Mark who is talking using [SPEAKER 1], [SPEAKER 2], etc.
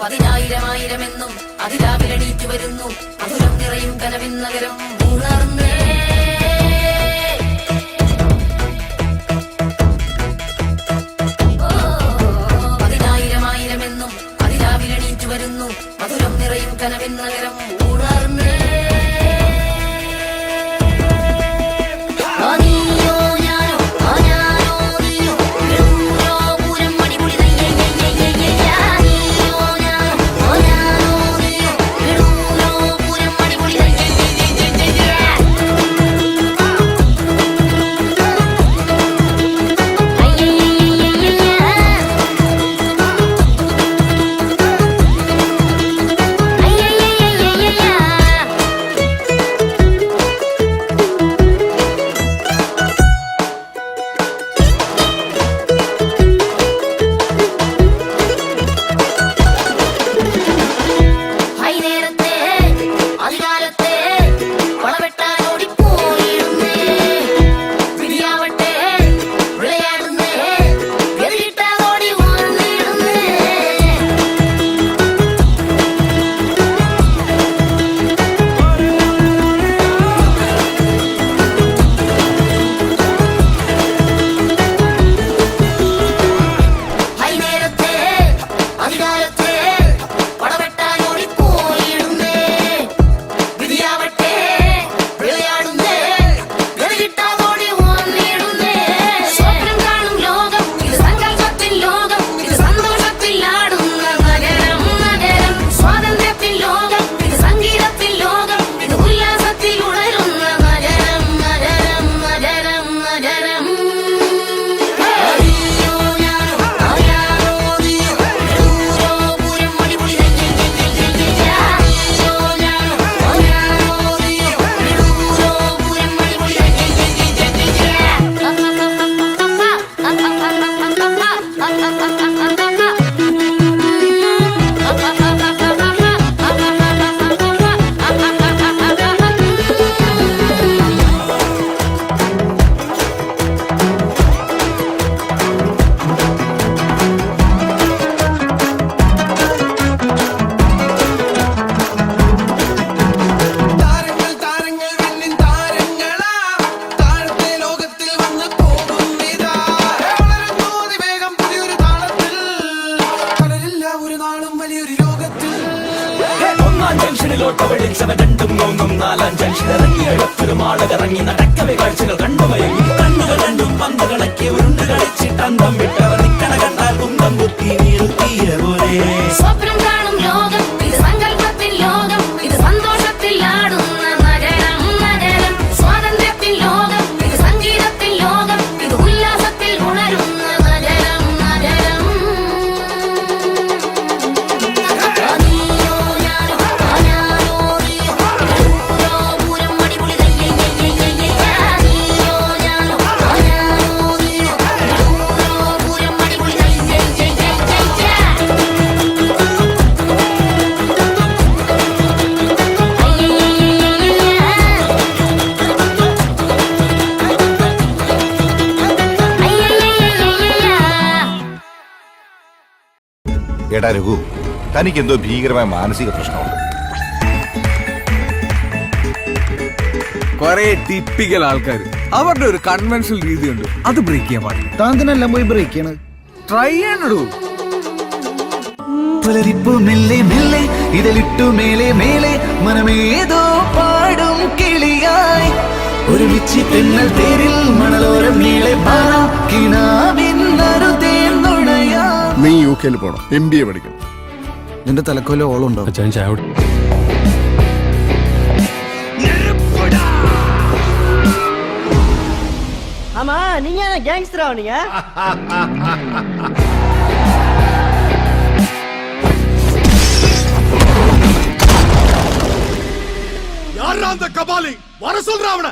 [SPEAKER 1] പതിനായിരമായിരമെന്നും അതിരാവിലെണീറ്റു വരുന്നു മധുരം നിറയും കനവിൻ നഗരം ഉണർന്നേ. പതിനായിരമായിരമെന്നും അതിരാവിലെണീറ്റു വരുന്നു മധുരം നിറയും കനവിൻ നഗരം ഉണർന്നേ.
[SPEAKER 2] രണ്ടും മൂന്നും നാലാം ജംഗ്ഷനിറങ്ങി മാടകിറങ്ങി നടക്കവേ കാഴ്ചകൾ കണ്ടുമയങ്ങി കണ്ണുകൾ രണ്ടും പന്ത് കളക്കി ഉരുണ്ട് കളിച്ചിട്ടന്തം വിട്ടവർ നിക്കണ കണ്ടാൽ കുന്തം കുത്തി നീർത്തിയ പോലെ
[SPEAKER 1] സ്വപ്നം കാണും ലോകം ഇത് സങ്കല്പത്തിൽ ലോകം ഇത് സന്തോഷത്തിൽ ആടുന്ന നഗരം നഗരം സ്വാതന്ത്ര്യത്തിൽ ലോകം ഇത് സംഗീതത്തിൽ ലോകം ഇത് ഉല്ലാസത്തിൽ ഉണരുന്ന നഗരം നഗരം.
[SPEAKER 3] എടാ രഘു, തനിക്കെന്തോ ഭീകരമായ മാനസിക പ്രശ്നമുണ്ട്.
[SPEAKER 4] കുറെ ടിപ്പിക്കൽ ആൾക്കാർ അവരുടെ ഒരു കൺവെൻഷണൽ രീതിയുണ്ട്, അത് ബ്രേക്ക് ചെയ്യാൻ പാടില്ല.
[SPEAKER 5] താങ്കളെല്ലാം പോയി ബ്രേക്ക് ചെയ്യണത്
[SPEAKER 4] ട്രൈ ചെയ്യാനോ?
[SPEAKER 5] പുലരിപ്പു മെല്ലെ മെല്ലെ ഇതിലിട്ടു മേലെ മേലെ മനമേതോ പാടും കിളിയായി ഒരുമിച്ച് തെന്നൽ തേരിൽ മണലോരം നീളെ പാറാം കിനാവിന്നറുതേൻ നുണയാ.
[SPEAKER 6] നീ UK പോണം, MBA പഠിക്കണം.
[SPEAKER 5] നിന്റെ തലക്കോല ഓളുണ്ടോ?
[SPEAKER 7] ஆமா நீங்க கேங்ஸ்டரா நீங்க?
[SPEAKER 6] யாரா அந்த கபாலி? வர சொல்றா அவன.